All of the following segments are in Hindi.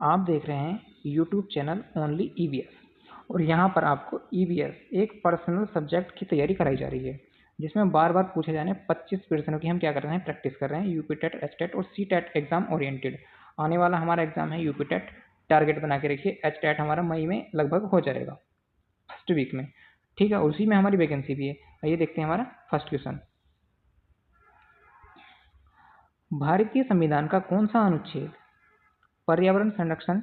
आप देख रहे हैं यूट्यूब चैनल ओनली ईवीएस और यहाँ पर आपको ईवीएस एक पर्सनल सब्जेक्ट की तैयारी कराई जा रही है, जिसमें बार बार पूछे जाने 25 प्रश्नों की हम क्या कर रहे हैं, प्रैक्टिस कर रहे हैं। यूपी टेट, एच टेट और सी टेट एग्जाम ओरिएंटेड आने वाला हमारा एग्जाम है यूपी टेट। टारगेट बना के रखिए, एच टेट हमारा मई में लगभग हो जाएगा, फर्स्ट वीक में, ठीक है। उसी में हमारी वैकेंसी भी है। आइए देखते हैं हमारा फर्स्ट क्वेश्चन। भारतीय संविधान का कौन सा अनुच्छेद पर्यावरण संरक्षण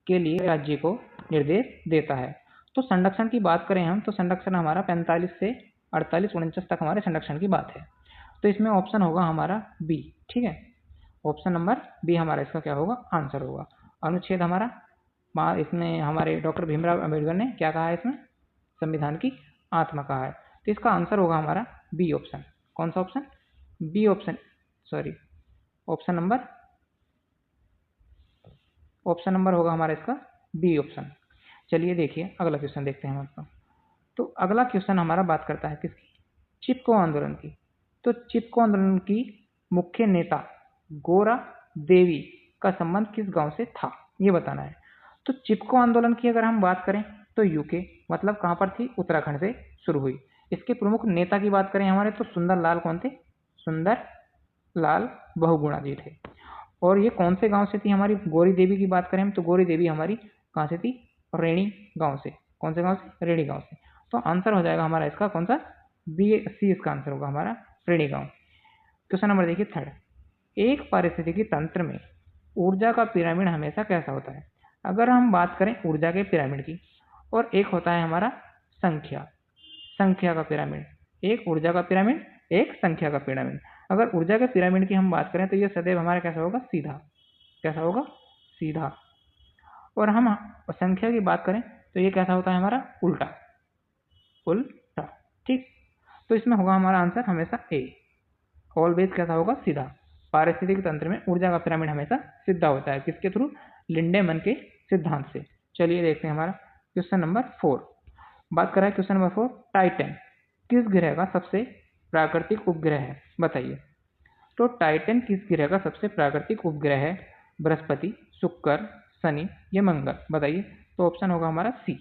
के लिए राज्य को निर्देश देता है? तो संरक्षण की बात करें हम, तो संरक्षण हमारा 45 से 48 49 तक हमारे संरक्षण की बात है। तो इसमें ऑप्शन होगा हमारा बी, ठीक है। ऑप्शन नंबर बी हमारा इसका क्या होगा, आंसर होगा। अनुच्छेद हमारा इसमें हमारे डॉक्टर भीमराव अम्बेडकर ने क्या कहा है, इसमें संविधान की आत्मा कहा है। तो इसका आंसर होगा हमारा बी ऑप्शन। कौन सा option? B option, sorry, option number होगा हमारा इसका बी ऑप्शन। चलिए देखिए अगला क्वेश्चन देखते हैं हम आपका। तो अगला क्वेश्चन हमारा बात करता है किसकी, चिपको आंदोलन की। तो चिपको आंदोलन की मुख्य नेता गोरा देवी का संबंध किस गांव से था, ये बताना है। तो चिपको आंदोलन की अगर हम बात करें तो यूके, मतलब कहां पर थी, उत्तराखंड से शुरू हुई। इसके प्रमुख नेता की बात करें हमारे, तो सुंदर लाल कौन थे, सुंदर लाल बहुगुणा जी थे। और ये कौन से गांव से थी हमारी, गोरी देवी की बात करें हम, तो गोरी देवी हमारी कहां से थी, रेणी गांव से। कौन से गांव से, रेणी गांव से। तो आंसर हो जाएगा हमारा इसका कौन सा, बी सी इसका आंसर होगा हमारा, रेणी गांव। क्वेश्चन नंबर देखिए थर्ड, एक पारिस्थितिकी तंत्र में ऊर्जा का पिरामिड हमेशा कैसा होता है? अगर हम बात करें ऊर्जा के पिरामिड की, और एक होता है हमारा संख्या का पिरामिड, एक ऊर्जा का पिरामिड, एक संख्या का पिरामिड। अगर ऊर्जा के पिरामिड की हम बात करें तो ये सदैव हमारा कैसा होगा, सीधा। कैसा होगा, सीधा। और हम संख्या की बात करें तो ये कैसा होता है हमारा, उल्टा, उल्टा, ठीक। तो इसमें होगा हमारा आंसर हमेशा ए, ऑलवेज कैसा होगा, सीधा। पारिस्थितिक तंत्र में ऊर्जा का पिरामिड हमेशा सीधा होता है, किसके थ्रू, लिंडेमैन के सिद्धांत से। चलिए देखते हैं हमारा क्वेश्चन नंबर 4। बात करें क्वेश्चन नंबर 4, टाइटन किस ग्रह का सबसे प्राकृतिक उपग्रह है, बताइए। तो टाइटन किस ग्रह का सबसे प्राकृतिक उपग्रह है, बृहस्पति, शुक्र, शनि या मंगल, बताइए। तो ऑप्शन होगा हमारा सी,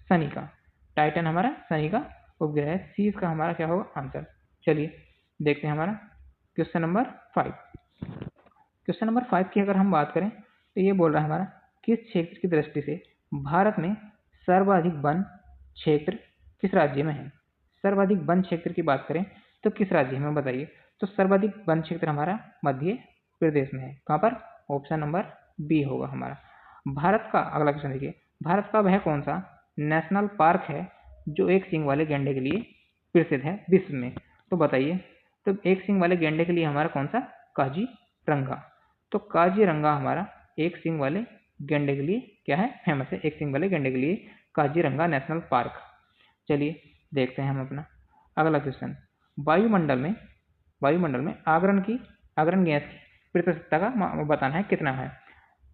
शनि का। टाइटन हमारा शनि का उपग्रह है, सी इसका हमारा क्या होगा, आंसर। चलिए देखते हैं हमारा क्वेश्चन नंबर 5। क्वेश्चन नंबर 5 की अगर हम बात करें तो ये बोल रहा है हमारा, किस क्षेत्र की दृष्टि से भारत में सर्वाधिक वन क्षेत्र किस राज्य में है? सर्वाधिक वन क्षेत्र की बात करें तो किस राज्य में, बताइए। तो सर्वाधिक वन क्षेत्र हमारा मध्य प्रदेश में है। कहाँ पर? ऑप्शन नंबर बी होगा हमारा। भारत का अगला क्वेश्चन देखिए, भारत का वह कौन सा नेशनल पार्क है जो एक सींग वाले गैंडे के लिए प्रसिद्ध है विश्व में? तो बताइए। तो एक सींग वाले गैंडे के लिए हमारा कौन सा, काजीरंगा। तो काजीरंगा हमारा एक सींग वाले गैंडे के लिए क्या है, फेमस है। एक सींग वाले गैंडे के लिए काजीरंगा नेशनल पार्क। चलिए देखते हैं हम अपना अगला क्वेश्चन। वायुमंडल में आगरण गैस की प्रतिशतता का बताना है कितना है।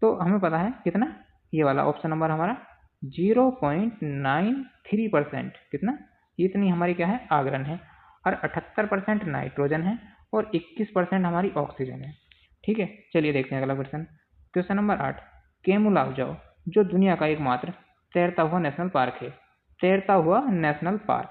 तो हमें पता है कितना, ये वाला ऑप्शन नंबर हमारा 0.93%। कितना, इतनी हमारी क्या है, आगरण है। और 78% नाइट्रोजन है और 21% हमारी ऑक्सीजन है, ठीक है। चलिए देखते हैं अगला क्वेश्चन। क्वेश्चन नंबर 8, केमू लांजाऊ जो दुनिया का एकमात्र तैरता हुआ नेशनल पार्क है। तैरता हुआ नेशनल पार्क,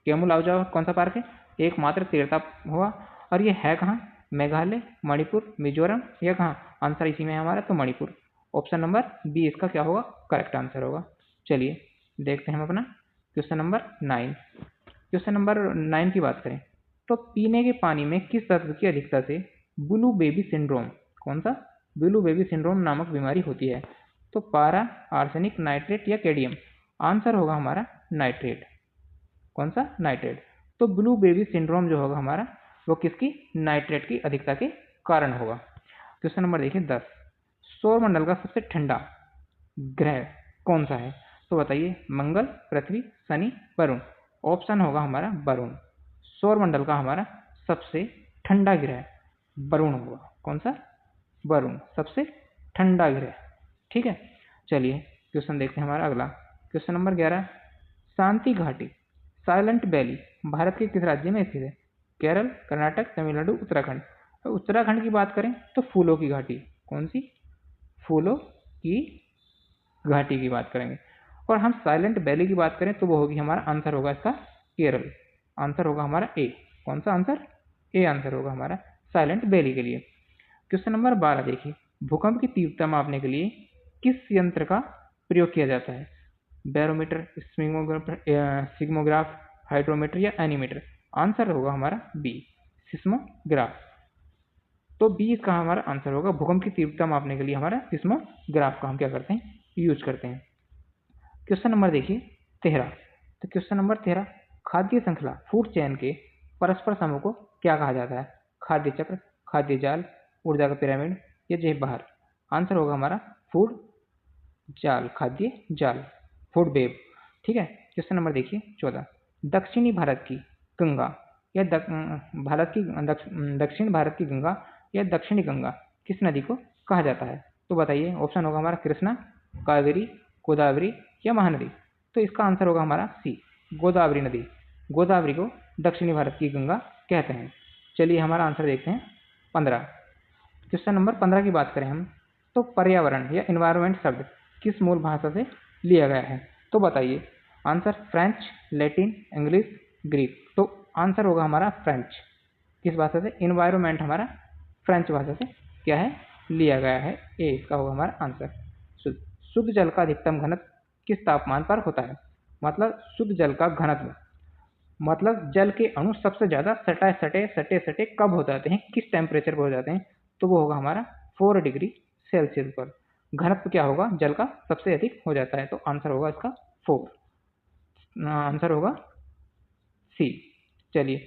केमू लांजाऊ कौन सा पार्क है, एकमात्र तैरता हुआ। और ये है कहाँ, मेघालय, मणिपुर, मिजोरम या कहाँ? आंसर इसी में है हमारा, तो मणिपुर। ऑप्शन नंबर बी इसका क्या होगा, करेक्ट आंसर होगा। चलिए देखते हैं हम अपना क्वेश्चन नंबर 9। क्वेश्चन नंबर 9 की बात करें तो पीने के पानी में किस तत्व की अधिकता से ब्लू बेबी सिंड्रोम, कौन सा, ब्लू बेबी सिंड्रोम नामक बीमारी होती है? तो पारा, आर्सेनिक, नाइट्रेट या कैडमियम? आंसर होगा हमारा नाइट्रेट। कौन सा, नाइट्रेट। तो ब्लू बेबी सिंड्रोम जो होगा हमारा वो किसकी, नाइट्रेट की अधिकता के कारण होगा। क्वेश्चन नंबर देखिए 10, सौरमंडल का सबसे ठंडा ग्रह कौन सा है? तो बताइए, मंगल, पृथ्वी, शनि, वरुण। ऑप्शन होगा हमारा वरुण। सौरमंडल का हमारा सबसे ठंडा ग्रह वरुण होगा। कौन सा, वरुण, सबसे ठंडा ग्रह, ठीक है। चलिए क्वेश्चन देखते हैं हमारा अगला। क्वेश्चन नंबर 11, शांति घाटी, साइलेंट वैली भारत के किस राज्य में स्थित है? केरल, कर्नाटक, तमिलनाडु, उत्तराखंड। उत्तराखंड की बात करें तो फूलों की घाटी, कौन सी, फूलों की घाटी की बात करेंगे। और हम साइलेंट वैली की बात करें तो वो होगी, हमारा आंसर होगा इसका केरल। आंसर होगा हमारा ए। कौन सा आंसर? ए आंसर होगा हमारा साइलेंट वैली के लिए। क्वेश्चन नंबर 12 देखिए, भूकंप की तीव्रता मापने के लिए किस यंत्र का प्रयोग किया जाता है? बैरोमीटर, सिग्मोग्राफ, हाइड्रोमीटर या एनीमीटर? आंसर होगा हमारा बी, सिस्मोग्राफ। तो बी इसका हमारा आंसर होगा। भूकंप की तीव्रता मापने के लिए हमारा सिस्मोग्राफ का हम क्या करते हैं? यूज करते हैं। क्वेश्चन नंबर देखिए 13। तो क्वेश्चन नंबर 13, खाद्य श्रृंखला फूड चेन के परस्पर समूह को क्या कहा जाता है? खाद्य चक्र, खाद्य जाल, ऊर्जा का पिरामिड या जेब बहार? आंसर होगा हमारा फूड जाल, खाद्य जाल, फूड वेब। ठीक है। क्वेश्चन नंबर देखिए 14, दक्षिणी भारत की गंगा या दक्षिण भारत की गंगा या दक्षिणी गंगा किस नदी को कहा जाता है? तो बताइए। ऑप्शन होगा हमारा कृष्णा, कावेरी, गोदावरी या महानदी? तो इसका आंसर होगा हमारा सी, गोदावरी नदी। गोदावरी को दक्षिणी भारत की गंगा कहते हैं। चलिए हमारा आंसर देखते हैं 15। क्वेश्चन नंबर 15 की बात करें हम, तो पर्यावरण या इन्वायरमेंट शब्द किस मूल भाषा से लिया गया है? तो बताइए। Answer French, Latin, English, Greek? तो आंसर होगा हमारा फ्रेंच। किस भाषा से? इन्वायरमेंट हमारा फ्रेंच भाषा से क्या है? लिया गया है। ए इसका होगा हमारा आंसर। शुद्ध जल का अधिकतम घनत्व किस तापमान पर होता है? मतलब शुद्ध जल का घनत्व, मतलब जल के अणु सबसे ज्यादा सटे कब हो जाते हैं, किस टेम्परेचर पर हो जाते हैं? तो वो होगा हमारा 4 डिग्री सेल्सियस पर। घनत्व क्या होगा जल का? सबसे अधिक हो जाता है। तो आंसर होगा इसका 4। आंसर होगा सी। चलिए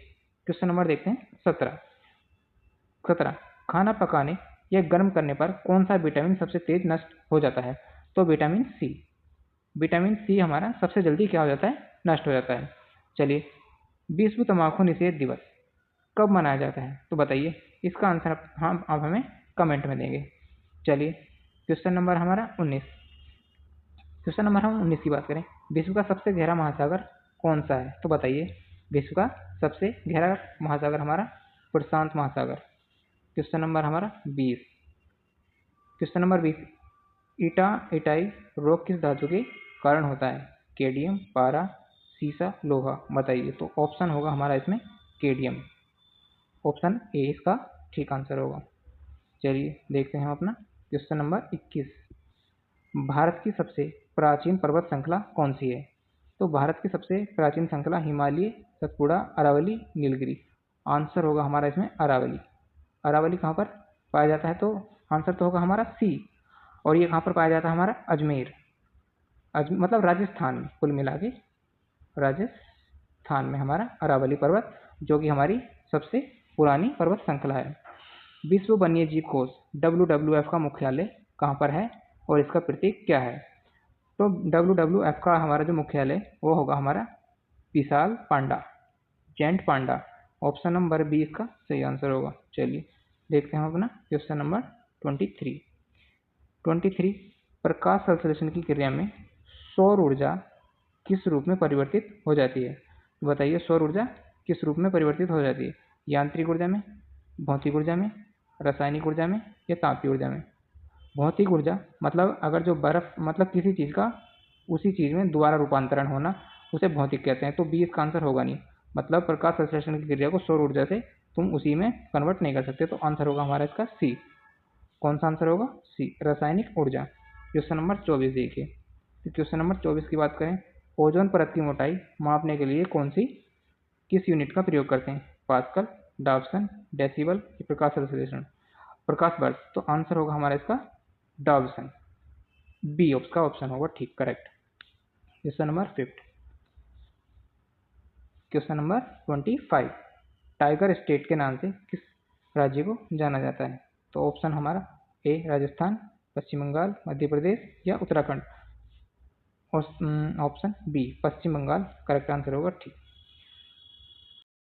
क्वेश्चन नंबर देखते हैं 17। खाना पकाने या गर्म करने पर कौन सा विटामिन सबसे तेज नष्ट हो जाता है? तो विटामिन सी। विटामिन सी हमारा सबसे जल्दी क्या हो जाता है? नष्ट हो जाता है। चलिए, विश्व तंबाकू निषेध दिवस कब मनाया जाता है? तो बताइए। इसका आंसर आप हमें कमेंट में देंगे। चलिए क्वेश्चन नंबर हमारा 19। क्वेश्चन नंबर हम 19 की बात करें, विश्व का सबसे गहरा महासागर कौन सा है? तो बताइए। विश्व का सबसे गहरा महासागर हमारा प्रशांत महासागर। क्वेश्चन नंबर हमारा 20। क्वेश्चन नंबर 20, इटाई रोग किस धातु के कारण होता है? केडियम, पारा, सीसा, लोहा? बताइए। तो ऑप्शन होगा हमारा इसमें केडियम। ऑप्शन ए इसका ठीक आंसर होगा। चलिए देखते हैं हम अपना क्वेश्चन नंबर 21। भारत की सबसे प्राचीन पर्वत श्रृंखला कौन सी है? तो भारत की सबसे प्राचीन श्रृंखला हिमालय, सतपुड़ा, अरावली, नीलगिरी? आंसर होगा हमारा इसमें अरावली। अरावली कहाँ पर पाया जाता है? तो आंसर तो होगा हमारा सी। और ये कहाँ पर पाया जाता है? हमारा अजमेर, मतलब राजस्थान में, कुल मिला के राजस्थान में हमारा अरावली पर्वत, जो कि हमारी सबसे पुरानी पर्वत श्रृंखला है। विश्व वन्यजीव कोष WWF का मुख्यालय कहाँ पर है और इसका प्रतीक क्या है? तो WWF का हमारा जो मुख्यालय वो होगा हमारा विशाल पांडा, जेंट पांडा। ऑप्शन नंबर बी इसका सही आंसर होगा। चलिए देखते हैं अपना क्वेश्चन नंबर 23। प्रकाश संश्लेषण की क्रिया में सौर ऊर्जा किस रूप में परिवर्तित हो जाती है? बताइए। सौर ऊर्जा किस रूप में परिवर्तित हो जाती है? यांत्रिक ऊर्जा में, भौतिक ऊर्जा में, रासायनिक ऊर्जा में या तापीय ऊर्जा में? भौतिक ऊर्जा मतलब अगर जो बर्फ, मतलब किसी चीज़ का उसी चीज़ में दोबारा रूपांतरण होना, उसे भौतिक कहते हैं। तो बी इसका आंसर होगा नहीं। मतलब प्रकाश संश्लेषण की क्रिया को सौर ऊर्जा से तुम उसी में कन्वर्ट नहीं कर सकते। तो आंसर होगा हमारा इसका सी। कौन सा आंसर होगा? सी, रासायनिक ऊर्जा। क्वेश्चन नंबर 24 देखिए। तो क्वेश्चन नंबर 24 की बात करें, ओजोन परत की मोटाई मापने के लिए किस यूनिट का प्रयोग करते हैं? पास्कल, डाल्टन, डेसिबल या प्रकाश संश्लेषण, प्रकाश वर्ष? तो आंसर होगा हमारा इसका डाल्टन। बी उसका ऑप्शन होगा ठीक, correct. Question number 5। Question number 25, tiger state के नाम से किस राज्य को जाना जाता है? तो ऑप्शन हमारा ए राजस्थान, पश्चिम बंगाल, मध्य प्रदेश या उत्तराखंड? ऑप्शन बी पश्चिम बंगाल करेक्ट आंसर होगा ठीक।